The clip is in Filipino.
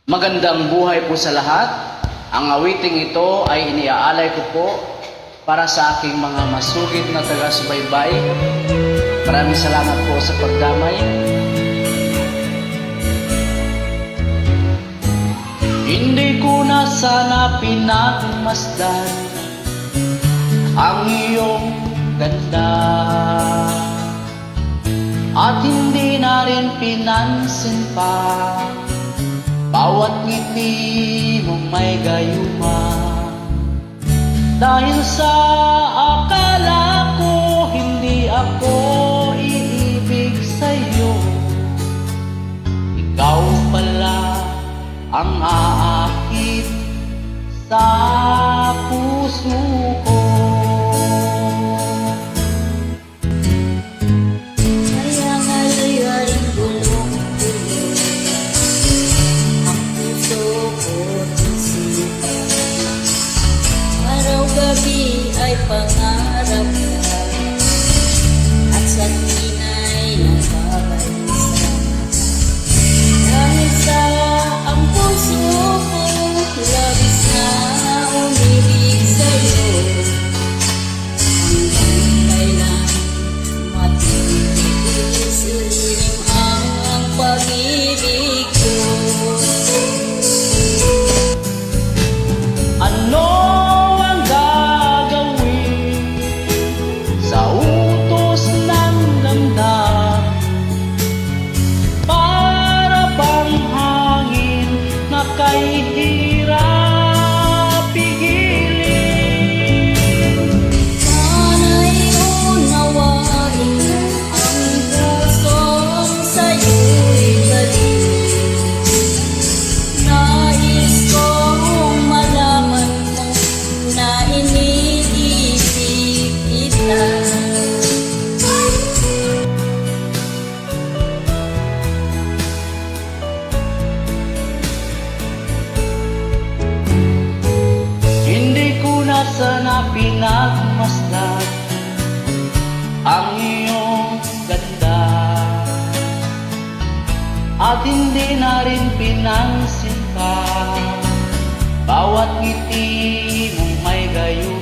Magandang buhay po sa lahat. Ang awiting ito ay iniaalay ko po para sa aking mga masugid na taga-subaybay. Maraming salamat po sa pagdamay. Hindi ko na sana pinagmasdan ang iyong ganda, at hindi na rin pinansin pa bawat ngiti mong may gayuma. Dahil sa akala ko hindi ako iibig sa'yo, ikaw pala ang aakit sa puso ko. Gabi ay pangarap ka at sa tinay nababalisa. Dahil sa ang puso ko labis na umibig sa'yo, hanggang kailan matitis ilim ang pag-ibig ko. Ano kay hirap pigilin? Sana'y unawain ang pusong sa'yo'y galing. Nais kong malaman mo na iniisip kita. Sana pinagmasdan ang iyong ganda, at hindi na rin pinansin pa bawat ngiti mong may gayon.